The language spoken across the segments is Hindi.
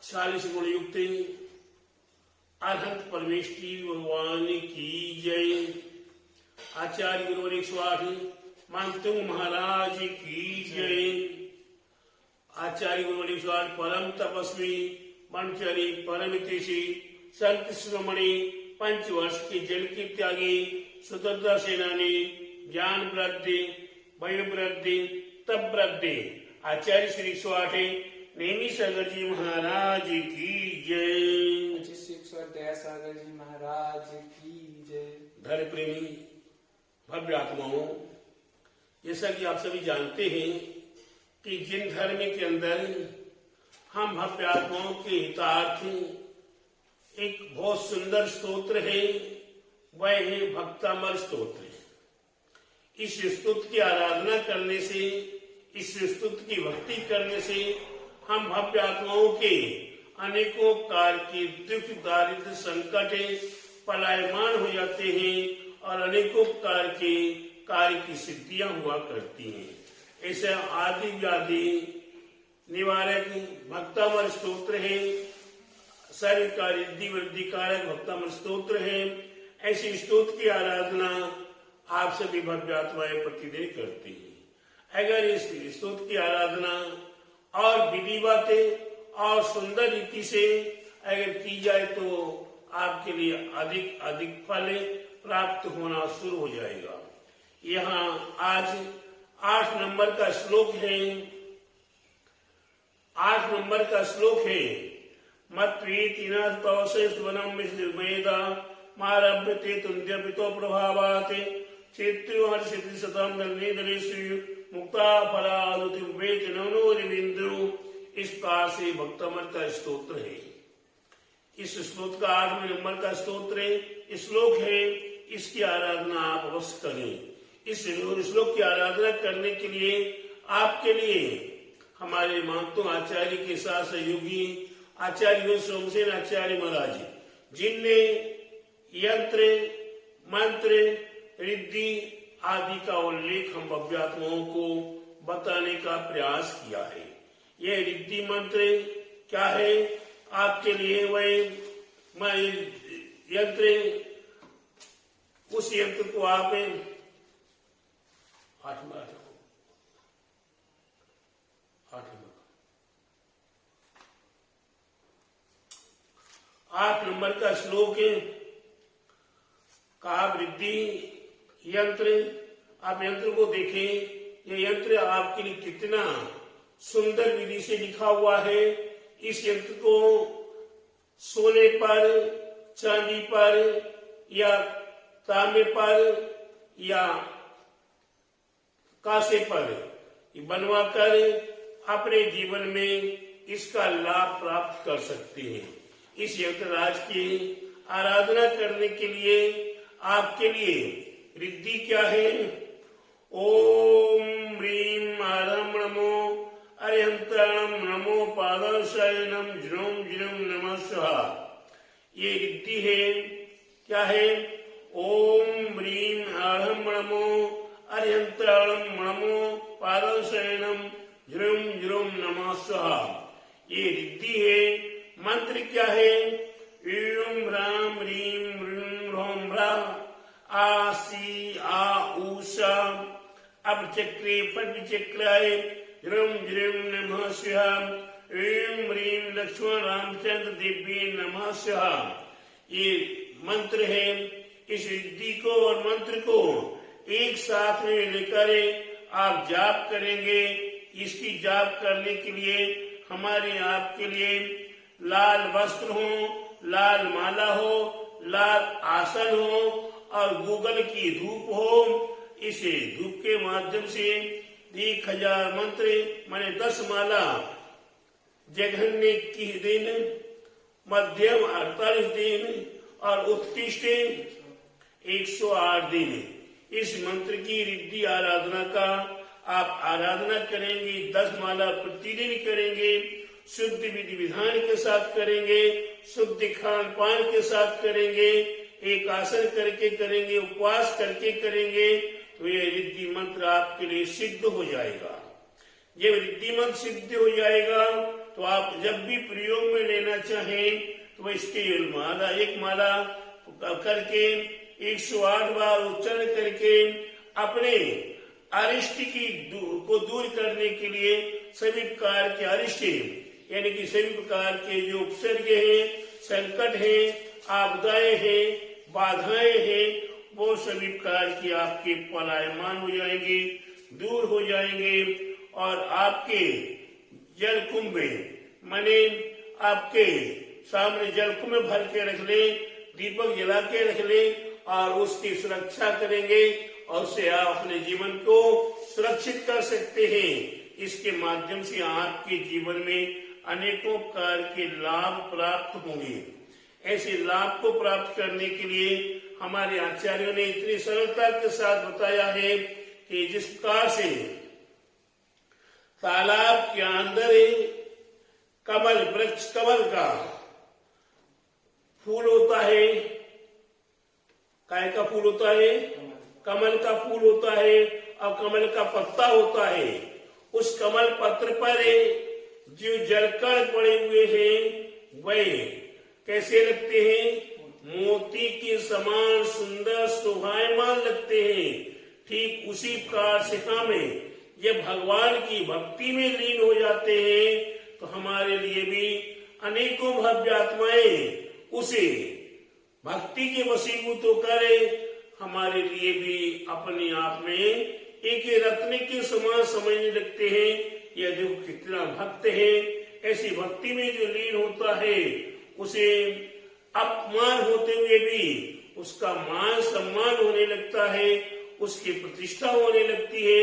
40 गुण युक्त अरहंत परमेष्टि भगवान की जय। आचार्य गुरुवर 108 मानतुंग महाराज की जय। आचार्य गुरुवर 108 परम तपस्वी ब्रह्मचारी परम हितैषी संत शिरोमणि 5 वर्ष के जेल के त्यागी स्वतंत्रता सेनानी ज्ञान वृद्धि वैभव वृद्धि तप वृद्धि आचार्य श्री 108 नेमी सागर जी महाराज की जय। सागर जी महाराज की जय। धर्म प्रेमी भव्य आत्माओं, जैसा कि आप सभी जानते हैं कि जिन धर्म के अंदर हम भव्य आत्माओं के हितार्थ एक बहुत सुंदर स्तोत्र है, वह है भक्तामर स्तोत्र। इस स्तुति की आराधना करने से, इस स्तुति की भक्ति करने से हम भव्य आत्माओं के अनेकों कार के दुख दारिद्र संकट पलायमान हो जाते हैं और अनेकों कार के कार्य की सिद्धियां हुआ करती हैं। ऐसा आदि व्याधि निवारक भक्तामर स्तोत्र है, सर्व कार्य रिद्धि वृद्धि कारक भक्तामर स्तोत्र है। ऐसी स्तोत्र की आराधना आप सभी भव्य आत्माएं प्रतिदिन करती हैं। अगर इस स्तोत्र की आराधना और विधिवत और सुंदर रीति से अगर की जाए तो आपके लिए अधिक अधिक फल प्राप्त होना शुरू हो जाएगा। यहाँ आज 8 नंबर का श्लोक है। 8 नंबर का श्लोक है मत्वेति न तवसेस्वनम वेदा मारभ्यते तुन्द्यपितो प्रभावात् चेत्युहर्षति सतम दलेषु मुक्ता फलादुति वेतनो रविन्द्रो। इस प्रकार से भक्तामर का स्तोत्र है। इस स्तोत्र का 8वें नंबर का स्तोत्र श्लोक है। इसकी आराधना आप अवश्य करें। इस श्लोक की आराधना करने के लिए आपके लिए हमारे महंतों आचार्य के साथ सहयोगी आचार्य सोमसेन आचार्य महाराज, जिनने यंत्र मंत्र रिद्धि आदि का उल्लेख हम भव्य आत्माओं को बताने का प्रयास किया है। यह रिद्धि मंत्र क्या है आपके लिए, वह यंत्र, उस यंत्र को आप 8 नंबर का श्लोक का वृद्धि यंत्र। आप यंत्र को देखें, यह यंत्र आपके लिए कितना सुंदर विधि से लिखा हुआ है। इस यंत्र को सोने पर, चांदी पर या तांबे पर या कांसे पर बनवाकर अपने जीवन में इसका लाभ प्राप्त कर सकते हैं। इस यंत्र राज की आराधना करने के लिए आपके लिए रिद्धि क्या है? ओम ह्रीम आरम नमो अरिहंतरणम नमो पादशयनम ज्रोम ज्रोम नमः स्वाहा। ये रिद्धि है, क्या है? ओम ह्रीम आरम नमो अरिहंतरणम नमो पादशयनम ज्रोम ज्रोम नमः स्वाहा। ये रिद्धि है। मंत्र क्या है? ॐ ह्रां ह्रीं ह्रूं ह्रौं ह्रां आसी आ ऊषा अब चक्रे पट चक्राय ह्रूं ह्रूं नमः स्वाहा। ॐ ह्रीं लक्ष्मण रामचंद्र दिव्य नमः स्वाहा। ये मंत्र है। इस रिद्धि को और मंत्र को एक साथ में लेकर आप जाप करेंगे। इसकी जाप करने के लिए हमारे आपके लिए लाल वस्त्र हो, लाल माला हो, लाल आसन हो और गूगल की धूप हो। इसे धूप के माध्यम से 1000 मंत्र माने 10 माला जघन्य 21 दिन, मध्यम 48 दिन और उत्कृष्ट 108 दिन इस मंत्र की रिद्धि आराधना का आप आराधना करेंगे। 10 माला प्रतिदिन करेंगे, शुद्ध विधि विधान के साथ करेंगे, शुद्ध खान पान के साथ करेंगे, एक आसन करके करेंगे, उपवास करके करेंगे, तो यह रिद्धि मंत्र आपके लिए सिद्ध हो जाएगा। जब रिद्धि मंत्र सिद्ध हो जाएगा तो आप जब भी प्रयोग में लेना चाहें तो इसके माला एक माला करके 108 बार उच्चारण करके अपने अरिष्ट को दूर करने के लिए सभी प्रकार के अरिष्ट यानी कि सभी प्रकार के जो उपसर्ग हैं, संकट हैं, आपदाएं हैं, बाधाएं हैं, वो सभी प्रकार की आपके पलायमान हो जाएंगे, दूर हो जाएंगे और आपके जल कुंभ में माने आपके सामने जल कुंभ में भर के रख ले, दीपक जला के रख ले और उसकी सुरक्षा करेंगे और उससे आप अपने जीवन को सुरक्षित कर सकते हैं। इसके माध्यम से आपके जीवन में अनेकों प्रकार के लाभ प्राप्त होंगे। ऐसे लाभ को प्राप्त करने के लिए हमारे आचार्यों ने इतनी सरलता के साथ बताया है कि जिस प्रकार से तालाब के अंदर कमल वृक्ष कमल का फूल होता है, काय का फूल होता है, कमल का फूल होता है और कमल का पत्ता होता है। उस कमल पत्र पर जो जलकण पड़े हुए हैं वह कैसे लगते हैं, मोती के समान सुंदर शोभायमान लगते हैं। ठीक उसी प्रकार से हमें जब भगवान की भक्ति में लीन हो जाते हैं तो हमारे लिए भी अनेकों भव्य आत्माएं उसे भक्ति के वशीभूत होकर हमारे लिए भी अपने आप में एक रत्न के समान समझने लगते हैं। यह देखो कितना भक्त है, ऐसी भक्ति में जो लीन होता है उसे अपमान होते हुए भी उसका मान सम्मान होने लगता है, उसकी प्रतिष्ठा होने लगती है,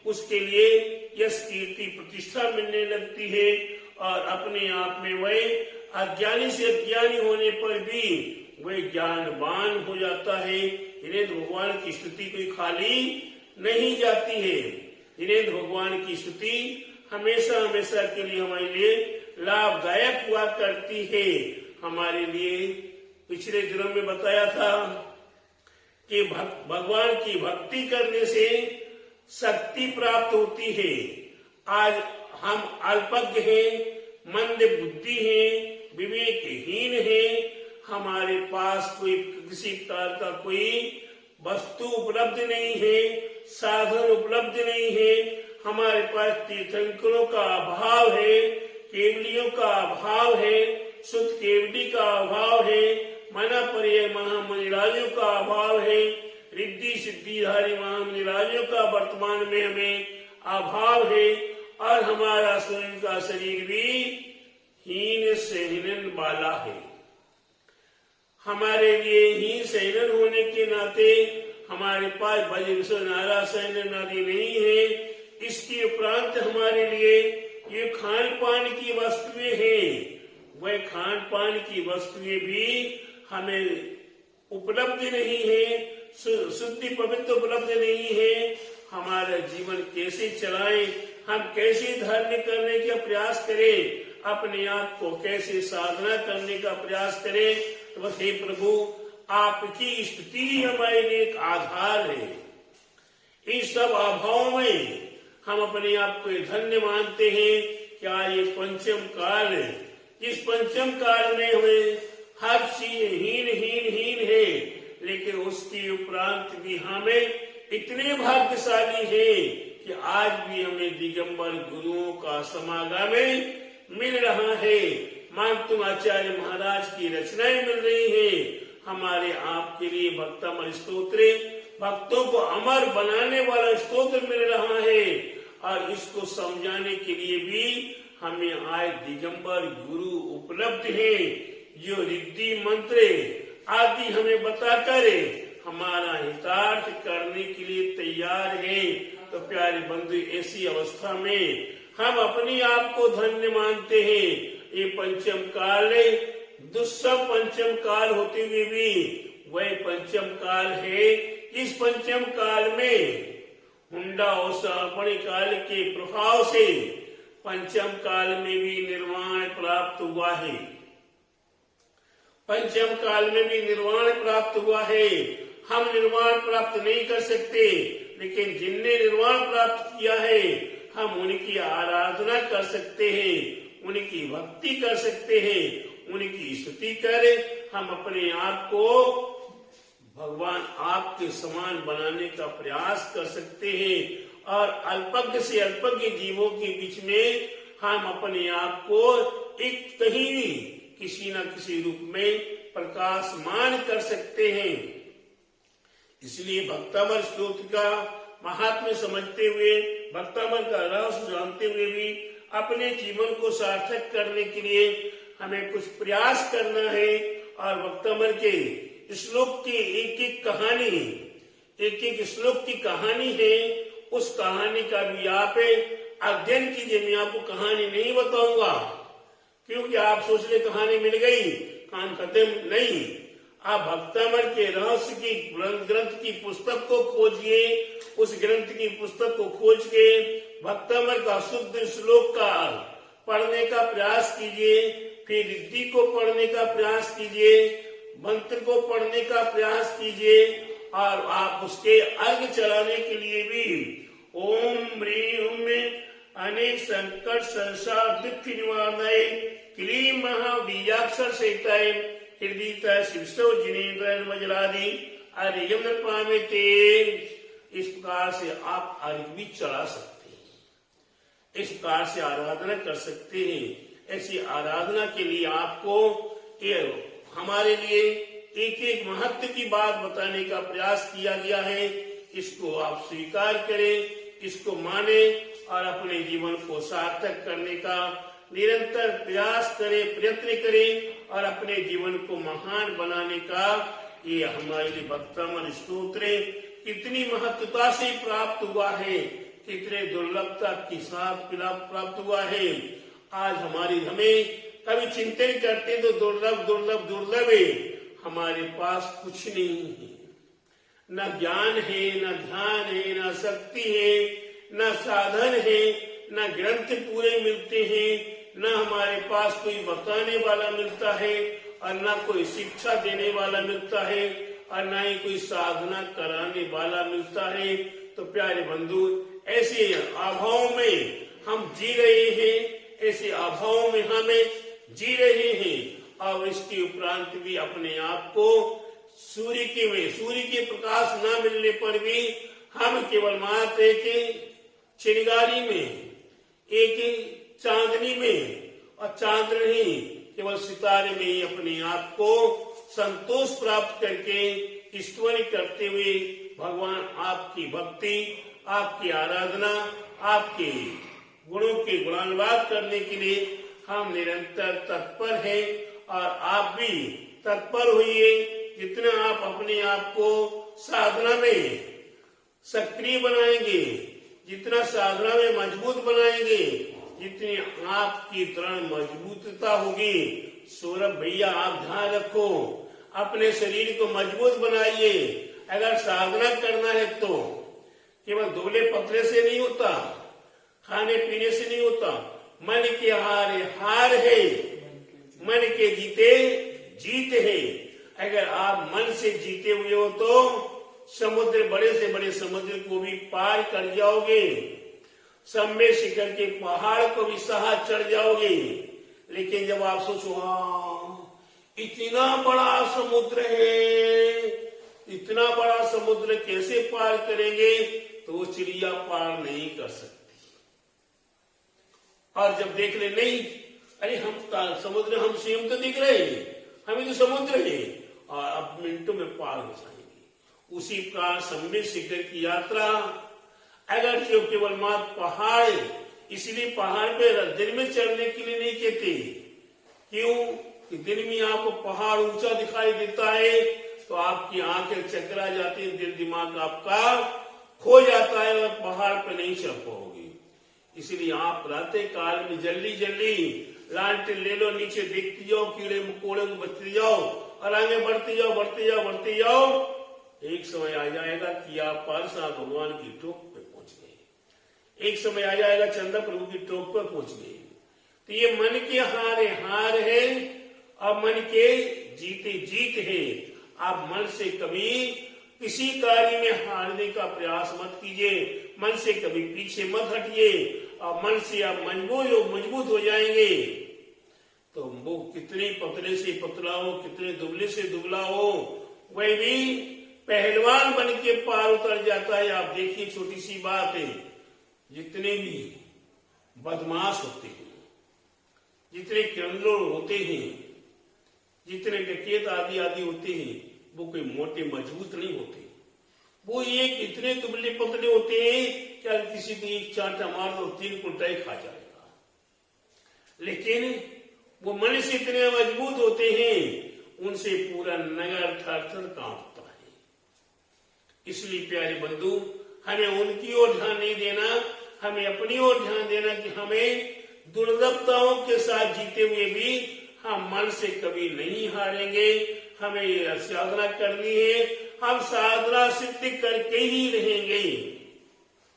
उसके लिए यश कीर्ति प्रतिष्ठा मिलने लगती है और अपने आप में वह अज्ञानी से अज्ञानी होने पर भी वह ज्ञानवान हो जाता है। हिरेंद्र भगवान की स्तुति कोई खाली नहीं जाती है। हिरेंद्र भगवान की स्तुति हमेशा हमेशा के लिए हमारे लिए लाभदायक हुआ करती है। हमारे लिए पिछले दिनों में बताया था कि भगवान की भक्ति करने से शक्ति प्राप्त होती है। आज हम अल्पज्ञ हैं, मंद बुद्धि हैं, विवेकहीन हैं, हमारे पास कोई किसी प्रकार का कोई वस्तु उपलब्ध नहीं है, साधन उपलब्ध नहीं है, हमारे पास तीर्थंकरों का अभाव है, केवलियों का अभाव है, शुद्ध केवली का अभाव है, मना पर्याय महामनिराजों का अभाव है, रिद्धि सिद्धिधारी महामनिराजों का वर्तमान में हमें अभाव है और हमारा स्वयं का शरीर भी हीन से हीन वाला है। हमारे लिए हीन से हीन होने के नाते हमारे पास वज्र नारा सैन्य नदी नहीं है। इसके उपरांत हमारे लिए ये खान पान की वस्तुएं हैं, वह खान पान की वस्तुएं भी हमें उपलब्ध नहीं है, शुद्धि पवित्र उपलब्ध नहीं है। हमारा जीवन कैसे चलाएं, हम कैसे धर्म करने का प्रयास करें, अपने आप को कैसे साधना करने का प्रयास करें, तो बस हे प्रभु आपकी स्तुति हमारे लिए एक आधार है। इस सब अभाव में हम अपने आप को धन्य मानते हैं। क्या ये पंचम काल है, इस पंचम काल में हमें हर चीज हीन हीन हीन है, लेकिन उसके उपरांत भी हमें इतने भाग्यशाली है कि आज भी हमें दिगंबर गुरुओं का समागम मिल रहा है। मान तुम आचार्य महाराज की रचनाएं मिल रही है। हमारे आपके लिए भक्तमर स्तोत्र, भक्तों को अमर बनाने वाला स्तोत्र मिल रहा है और इसको समझाने के लिए भी हमें आए दिगंबर गुरु उपलब्ध है, जो रिद्धि मंत्र आदि हमें बताकर हमारा हितार्थ करने के लिए तैयार है। तो प्यारे बंधु, ऐसी अवस्था में हम अपने आप को धन्य मानते हैं। ये पंचम काल दुस्सह पंचम काल होते हुए भी वह पंचम काल है। इस पंचम काल में हुंडा औसापणी काल के प्रभाव से पंचम काल में भी निर्वाण प्राप्त हुआ है। पंचम काल में भी निर्वाण प्राप्त हुआ है। हम निर्वाण प्राप्त नहीं कर सकते, लेकिन जिनने निर्वाण प्राप्त किया है हम उनकी आराधना कर सकते हैं, उनकी भक्ति कर सकते हैं, उनकी स्तुति कर हम अपने आप को भगवान आपके समान बनाने का प्रयास कर सकते हैं और अल्पज्ञ से अल्पज्ञ जीवों के बीच में हम अपने आप को एक कहीं भी किसी न किसी रूप में प्रकाशमान कर सकते हैं। इसलिए भक्तामर स्तोत्र का महात्म्य समझते हुए, भक्तामर का रहस्य जानते हुए भी अपने जीवन को सार्थक करने के लिए हमें कुछ प्रयास करना है और भक्तामर के श्लोक की एक एक कहानी, एक एक श्लोक की कहानी है, उस कहानी का भी आप अध्ययन कीजिए। मैं आपको कहानी नहीं बताऊंगा क्योंकि आप सोच रहे कहानी मिल गई, कान खत्म नहीं। आप भक्तामर के रहस्य की ग्रंथ की पुस्तक को खोजिए, उस ग्रंथ की पुस्तक को खोज के भक्तामर का शुद्ध श्लोक का पढ़ने का प्रयास कीजिए, फिर रिद्धि को पढ़ने का प्रयास कीजिए, मंत्र को पढ़ने का प्रयास कीजिए और आप उसके अर्घ चलाने के लिए भी ओम ह्रीं अनेक संकट संसार दुख निवारणाय क्लीं महाबीजाक्षर सहिताय हृदय शिवसो जिनेन्द्र मजलादि अर्घ्यम पामेते। इस प्रकार से आप अर्घ भी चला सकते हैं, इस प्रकार से आराधना कर सकते हैं। ऐसी आराधना के लिए आपको हमारे लिए एक एक महत्व की बात बताने का प्रयास किया गया है। इसको आप स्वीकार करें, इसको माने और अपने जीवन को सार्थक करने का निरंतर प्रयास करें, प्रयत्न करें और अपने जीवन को महान बनाने का ये हमारे लिए भक्तामर स्तोत्र कितनी महत्वता से प्राप्त हुआ है, कितने दुर्लभता के साथ प्राप्त हुआ है। आज हमें कभी चिंतन करते तो दुर्लभ दुर्लभ दुर्लभ है, हमारे पास कुछ नहीं है, न ज्ञान है, न ध्यान है, न शक्ति है, न साधन है, न ग्रंथ पूरे मिलते हैं, न हमारे पास कोई बताने वाला मिलता है और न कोई शिक्षा देने वाला मिलता है और न ही कोई साधना कराने वाला मिलता है। तो प्यारे बंधु, ऐसे अभाव में हम जी रहे हैं, ऐसे अभाव में हमें जी रहे हैं और इसके उपरांत भी अपने आप को सूर्य के प्रकाश न मिलने पर भी हम केवल मात्र एक चिंगारी में, एक चांदनी में और चांद नहीं केवल सितारे में ही अपने आप को संतोष प्राप्त करके स्तुति करते हुए भगवान आपकी भक्ति, आपकी आराधना, आपके गुणों के गुणानुवाद करने के लिए हम निरंतर तत्पर हैं और आप भी तत्पर होइए। जितना आप अपने आप को साधना में सक्रिय बनाएंगे, जितना साधना में मजबूत बनाएंगे, जितनी आपकी दृढ़ मजबूतता होगी। सौरभ भैया, आप ध्यान रखो, अपने शरीर को मजबूत बनाइए। अगर साधना करना है तो केवल दुबले पतले से नहीं होता, खाने पीने से नहीं होता, मन के हार है, मन के जीते जीत है। अगर आप मन से जीते हुए हो तो समुद्र, बड़े से बड़े समुद्र को भी पार कर जाओगे, सम्य शिखर के पहाड़ को भी सहा चढ़ जाओगे। लेकिन जब आप सोचो इतना बड़ा समुद्र है, इतना बड़ा समुद्र कैसे पार करेंगे, तो वो चिड़िया पार नहीं कर सकती। और जब देख ले नहीं, अरे हम समुद्र हम स्वयं तो दिख रहे हैं, हमें तो समुद्र है और अब मिनटों में पार हो जाएंगे। उसी प्रकार सम्य शिखर की यात्रा अगर जो केवल मात्र पहाड़, इसलिए पहाड़ पे दिन में चढ़ने के लिए नहीं कहते। क्यों? कि दिन में आपको पहाड़ ऊंचा दिखाई देता है तो आपकी आंखें चकरा जाती है, दिल दिमाग आपका खो जाता है और पहाड़ पे नहीं चढ़ पाओगे। इसलिए आप प्रातः काल में जल्दी जल्दी लालटेन ले लो, नीचे देखते जाओ, कीड़े मकोड़े को बचते जाओ और आगे बढ़ते जाओ, बढ़ते जाओ, बढ़ते जाओ। एक समय आ जाएगा कि आप पारसा भगवान की टोक पे पहुंच गए, एक समय आ जाएगा चंदा प्रभु की टोक पर पहुंच गए। तो ये मन के हार है और मन के जीते जीत है। आप मन से कभी किसी कार्य में हारने का प्रयास मत कीजिए, मन से कभी पीछे मत हटिए और मन से आप मजबूत हो जाएंगे, तो वो कितने पतले से पतला हो, कितने दुबले से दुबला हो, वह भी पहलवान बन के पार उतर जाता है। आप देखिए, छोटी सी बात है, जितने भी बदमाश होते हैं, जितने क्रिमिनल होते हैं, जितने डकैत आदि होते हैं, वो कोई मोटे मजबूत नहीं होते। वो ये इतने दुबले पतले होते हैं क्या किसी को एक चांटा मार दो 3 कुंटाई खा जाएगा। लेकिन वो मन से इतने मजबूत होते हैं, उनसे पूरा नगर थर-थर कांपता है। इसलिए प्यारे बंधु, हमें उनकी ओर ध्यान नहीं देना, हमें अपनी ओर ध्यान देना कि हमें दुर्लभताओं के साथ जीते हुए भी हम मन से कभी नहीं हारेंगे। हमें ये साधना करनी है, हम साधना सिद्ध करके ही रहेंगे।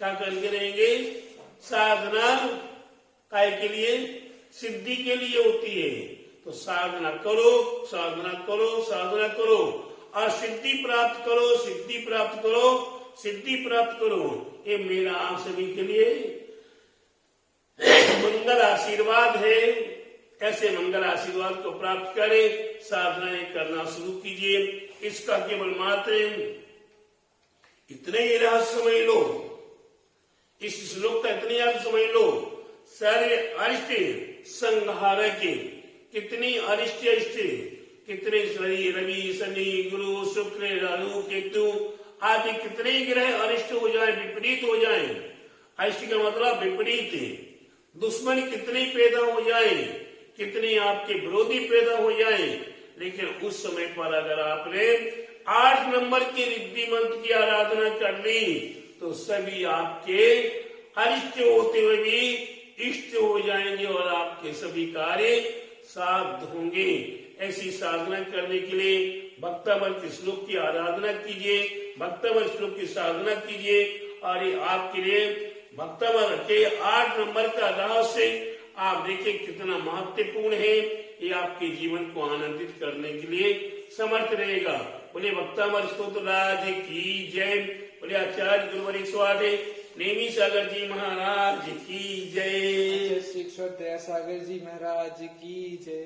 क्या करके रहेंगे? साधना काय के लिए? सिद्धि के लिए होती है। तो साधना करो, साधना करो, साधना करो और सिद्धि प्राप्त करो, सिद्धि प्राप्त करो, सिद्धि प्राप्त करो। ये मेरा आप सभी के लिए मंगल आशीर्वाद है। ऐसे मंगल आशीर्वाद को प्राप्त करें, साधनाएं करना शुरू कीजिए। इसका केवल मात्र इतने ही रहस्य समझ लो, इस श्लोक का इतने अर्थ समझ लो, सारे अरिष्ट संहार के कितनी अरिष्ट अरिष्ट, कितने रवि शनि गुरु शुक्र राहु केतु आदि कितने ग्रह अरिष्ट हो जाए, विपरीत हो जाए। अरिष्ट का मतलब विपरीत, दुश्मन कितने पैदा हो जाए, कितने आपके विरोधी पैदा हो जाए, लेकिन उस समय पर अगर आपने 8 नंबर के रिद्धि मंत्र की आराधना कर ली तो सभी आपके अरिष्ट होते हुए भी इष्ट हो जाएंगे और आपके सभी कार्य साध होंगे। ऐसी साधना करने के लिए भक्तामृत श्लोक की आराधना कीजिए, भक्तामृत श्लोक की साधना कीजिए और ये आपके लिए भक्तामृत के 8 नंबर का रहस्य आप देखिए कितना महत्वपूर्ण है। ये आपके जीवन को आनंदित करने के लिए समर्थ रहेगा। बोले भक्तामृत स्तोत्र राज की जय। बोले आचार्य गुरुवरी स्वामी नेमी सागर जी महाराज की जय। श्री दया सागर जी महाराज की जय।